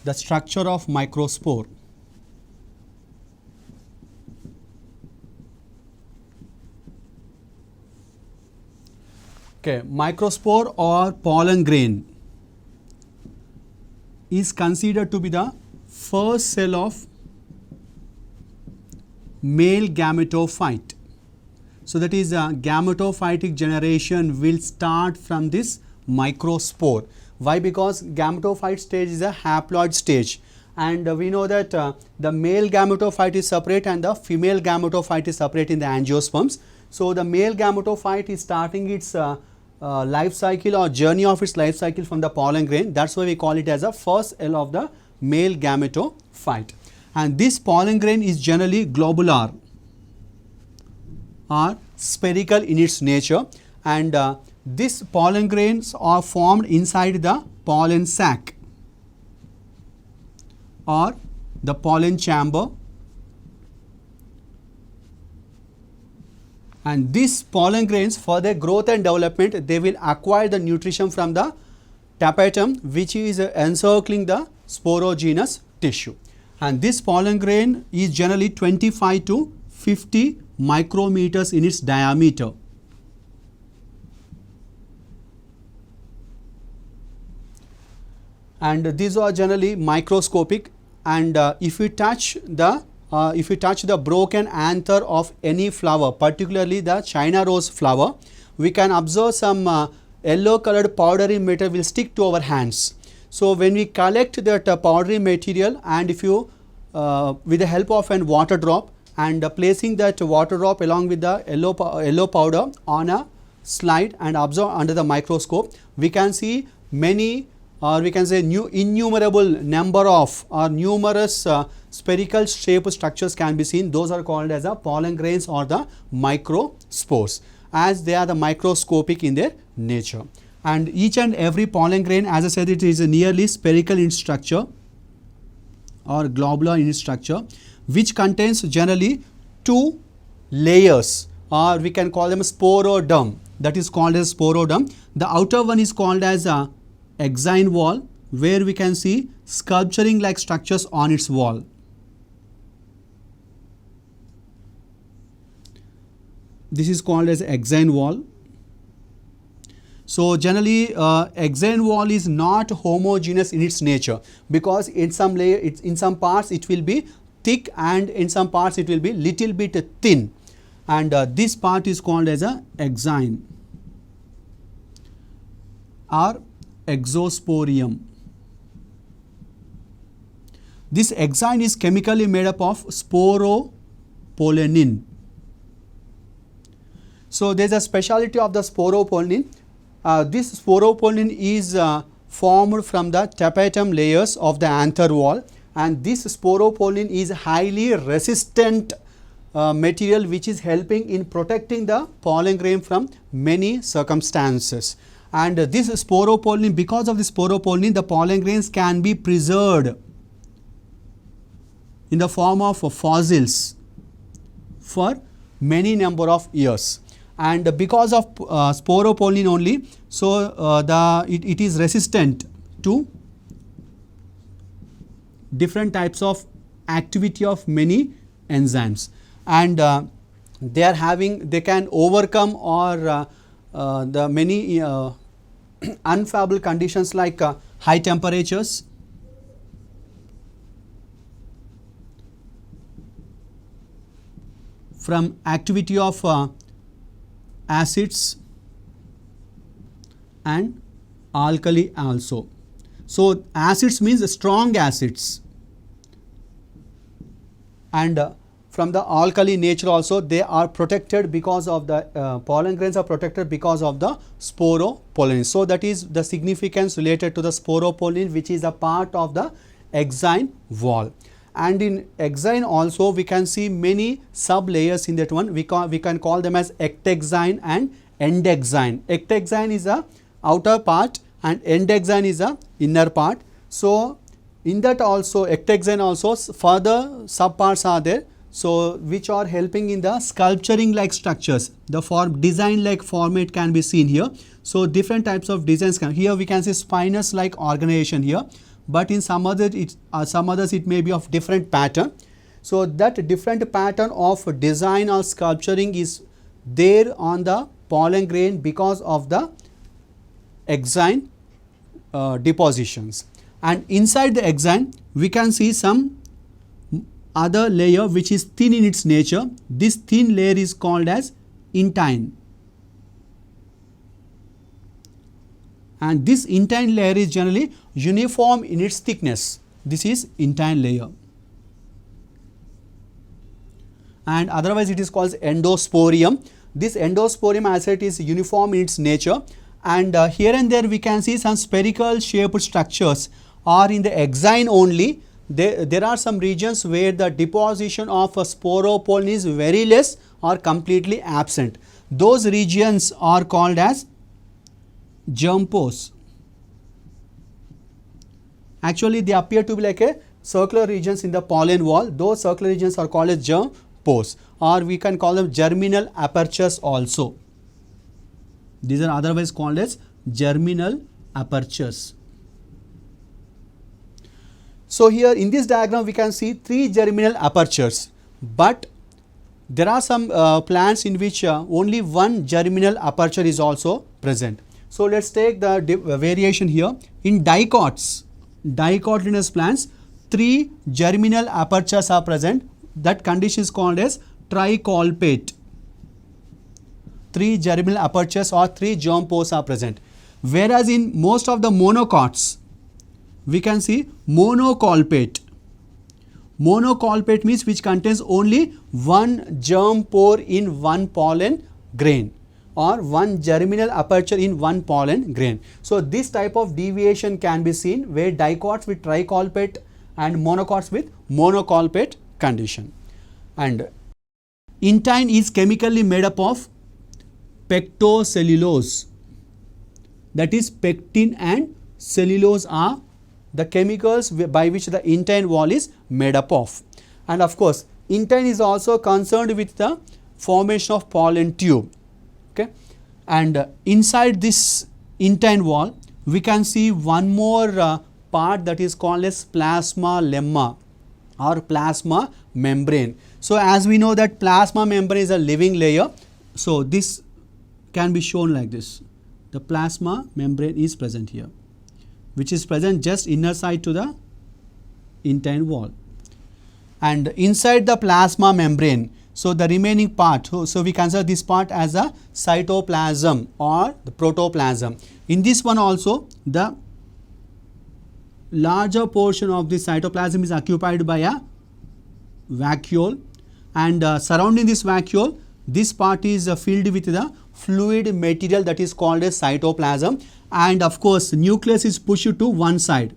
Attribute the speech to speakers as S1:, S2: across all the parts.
S1: the structure of microspore. Okay, microspore or pollen grain is considered to be the first cell of male gametophyte. So that is gametophytic generation will start from this microspore. Why? Because gametophyte stage is a haploid stage, and we know that the male gametophyte is separate and the female gametophyte is separate in the angiosperms. So the male gametophyte is starting its life cycle or journey of its life cycle from the pollen grain. That's why we call it as a first cell of the male gametophyte. And this pollen grain is generally globular or spherical in its nature, and these pollen grains are formed inside the pollen sac or the pollen chamber, and these pollen grains for their growth and development they will acquire the nutrition from the tapetum, which is encircling the sporogenous tissue, and this pollen grain is generally 25 to 50 micrometers in its diameter. And these are generally microscopic, and if you touch the broken anther of any flower, particularly the China rose flower, we can observe some yellow colored powdery matter will stick to our hands. So when we collect that powdery material, and if you with the help of an water drop and placing that water drop along with the yellow powder on a slide and observe under the microscope, we can see many, or we can say innumerable number of or numerous spherical shape structures can be seen. Those are called as the pollen grains or the microspores, as they are the microscopic in their nature. And each and every pollen grain, as I said, it is nearly spherical in structure or globular in structure, which contains generally two layers, or we can call them sporoderm. That is called as sporoderm. The outer one is called as a exine wall, where we can see sculpturing like structures on its wall. This is called as exine wall. So generally exine wall is not homogeneous in its nature, because in some layer, in some parts it will be thick and in some parts it will be little bit thin, and this part is called as a exine or exosporium. This exine is chemically made up of sporopollenin. So there is a speciality of the sporopollenin. This sporopollenin is formed from the tapetum layers of the anther wall, and this sporopollenin is highly resistant material, which is helping in protecting the pollen grain from many circumstances. And this sporopollenin, because of the sporopollenin, the pollen grains can be preserved in the form of fossils for many number of years. And because of sporopollenin only, so it is resistant to different types of activity of many enzymes, and they can overcome or the many unfavorable conditions like high temperatures, from activity of acids and alkali also. So acids means strong acids, and from the alkali nature also they are protected because of the pollen grains are protected because of the sporopollenin. So that is the significance related to the sporopollenin, which is a part of the exine wall. And in exine also we can see many sub layers in that one. We can call them as ectexine and endexine. Ectexine is a outer part and endexine is a inner part. So in that also ectexine also further subparts are there, so which are helping in the sculpturing like structures. The form design like format can be seen here. So different types of designs here we can see spinous like organization here, but in some others it may be of different pattern. So that different pattern of design or sculpturing is there on the pollen grain because of the exine depositions. And inside the exine we can see some other layer which is thin in its nature. This thin layer is called as intine, and this intine layer is generally uniform in its thickness. This is intine layer, and otherwise it is called endosporium. This endosporium, as it is uniform in its nature, and here and there we can see some spherical shaped structures are in the exine only. There are some regions where the deposition of a sporopollen is very less or completely absent. Those regions are called as germ pores. Actually they appear to be like a circular regions in the pollen wall. Those circular regions are called as germ pores, or we can call them germinal apertures also. These are otherwise called as germinal apertures. So here in this diagram we can see 3 germinal apertures, but there are some plants in which only 1 germinal aperture is also present. So let us take the variation here. In dicotyledonous plants 3 germinal apertures are present. That condition is called as tricolpate. 3 germinal apertures or 3 germ pores are present. Whereas in most of the monocots we can see monocolpate. Monocolpate means which contains only 1 germ pore in 1 pollen grain, or 1 germinal aperture in 1 pollen grain. So this type of deviation can be seen where dicots with tricolpate and monocots with monocolpate condition. And intine is chemically made up of pectocellulose, that is pectin and cellulose are the chemicals by which the intine wall is made up of. And of course intine is also concerned with the formation of pollen tube. Okay, and inside this intine wall we can see one more part that is called as plasma lemma or plasma membrane. So as we know that plasma membrane is a living layer, so this can be shown like this. The plasma membrane is present here, which is present just inner side to the intine wall, and inside the plasma membrane, so the remaining part, so we consider this part as a cytoplasm or the protoplasm. In this one also the larger portion of the cytoplasm is occupied by a vacuole, and surrounding this vacuole this part is filled with the fluid material that is called as cytoplasm, and of course nucleus is pushed to one side.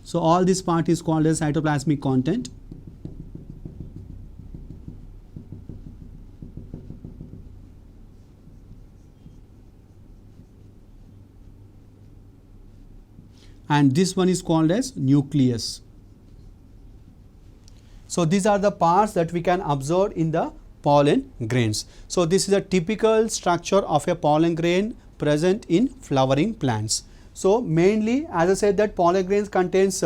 S1: So all this part is called as cytoplasmic content. And this one is called as nucleus. So these are the parts that we can observe in the pollen grains. So this is a typical structure of a pollen grain present in flowering plants. So mainly, as I said, that pollen grains contains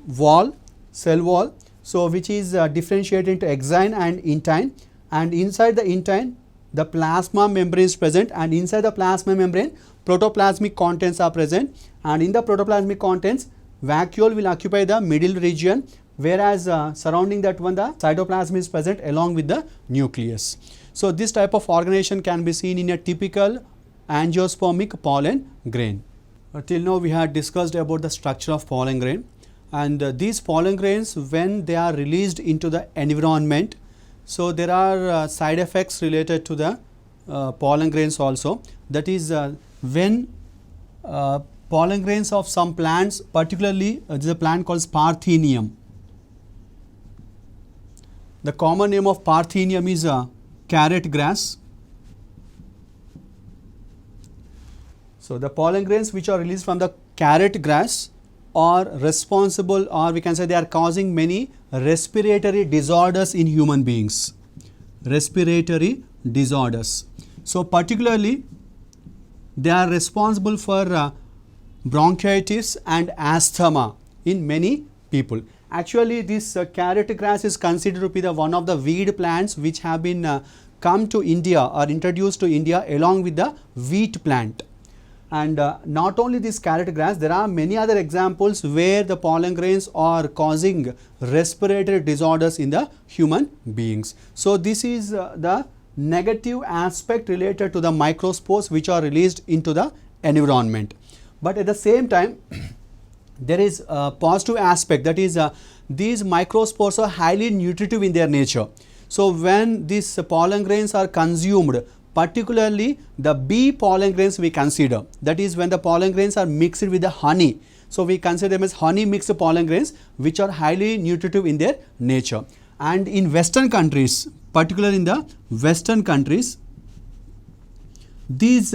S1: wall, cell wall, so which is differentiated into exine and intine, and inside the intine the plasma membrane is present, and inside the plasma membrane protoplasmic contents are present, and in the protoplasmic contents vacuole will occupy the middle region, whereas surrounding that one the cytoplasm is present along with the nucleus. So this type of organization can be seen in a typical angiospermic pollen grain. Till now we had discussed about the structure of pollen grain, and these pollen grains, when they are released into the environment, so there are side effects related to the pollen grains also. That is when pollen grains of some plants, particularly there is a plant called Parthenium. The common name of Parthenium is carrot grass. So the pollen grains which are released from the carrot grass are responsible, or we can say they are causing many respiratory disorders in human beings. Respiratory disorders. So particularly they are responsible for bronchitis and asthma in many people. Actually, this carrot grass is considered to be the one of the weed plants which have been come to India or introduced to India along with the wheat plant. And not only this carrot grass, there are many other examples where the pollen grains are causing respiratory disorders in the human beings. So this is the negative aspect related to the microspores which are released into the environment. But at the same time, there is a positive aspect, that is these microspores are highly nutritive in their nature. So when these pollen grains are consumed, particularly the bee pollen grains we consider, that is when the pollen grains are mixed with the honey. So we consider them as honey mixed pollen grains which are highly nutritive in their nature. And in western countries, particularly in the western countries, these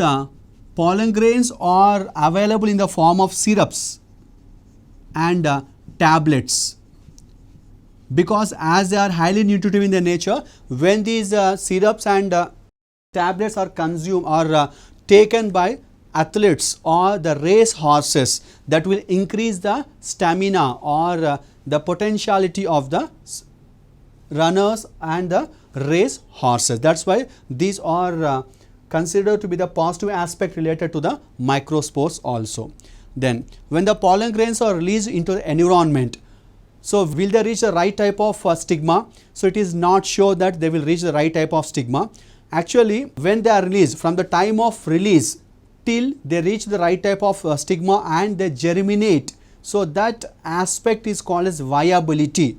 S1: pollen grains are available in the form of syrups and tablets, because as they are highly nutritive in their nature, when these syrups and tablets are consumed or taken by athletes or the race horses, that will increase the stamina or the potentiality of the runners and the race horses. That is why these are considered to be the positive aspect related to the microspores also. Then when the pollen grains are released into the environment, so will they reach the right type of stigma? So it is not sure that they will reach the right type of stigma. Actually, when they are released, from the time of release till they reach the right type of stigma and they germinate, so that aspect is called as viability.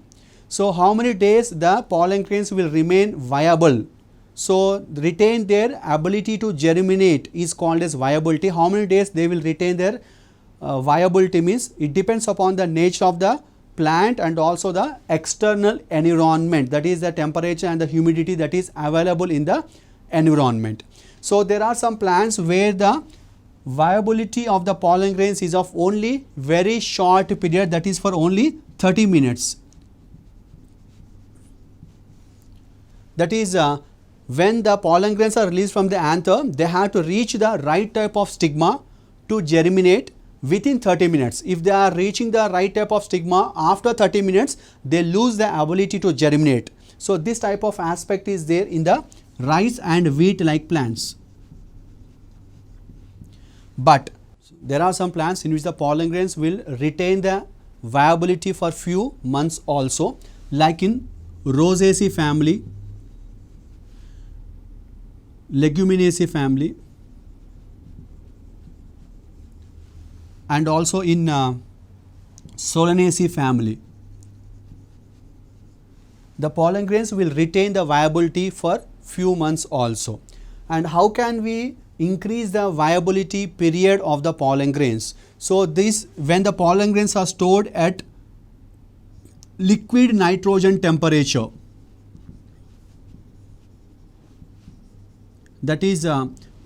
S1: So how many days the pollen grains will remain viable? So retain their ability to germinate is called as viability. How many days they will retain their viability means it depends upon the nature of the plant and also the external environment, that is the temperature and the humidity that is available in the environment. So there are some plants where the viability of the pollen grains is of only very short period, that is for only 30 minutes. That is when the pollen grains are released from the anther, they have to reach the right type of stigma to germinate within 30 minutes. If they are reaching the right type of stigma after 30 minutes, they lose the ability to germinate. So this type of aspect is there in the rice and wheat like plants. But there are some plants in which the pollen grains will retain the viability for few months also, like in Rosaceae family, Leguminaceae family, and also in Solanaceae family. The pollen grains will retain the viability for few months also. And how can we increase the viability period of the pollen grains? So this, when the pollen grains are stored at liquid nitrogen temperature, that is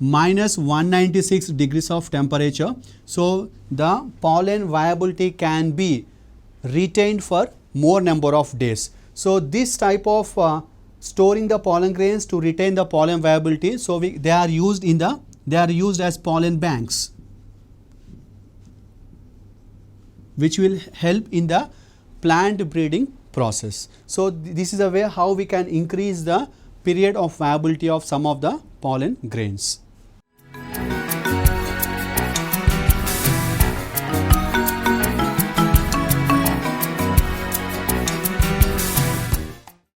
S1: minus 196 degrees of temperature, so the pollen viability can be retained for more number of days. So this type of storing the pollen grains to retain the pollen viability, so they are used as pollen banks, which will help in the plant breeding process. So this is a way how we can increase the period of viability of some of the pollen grains.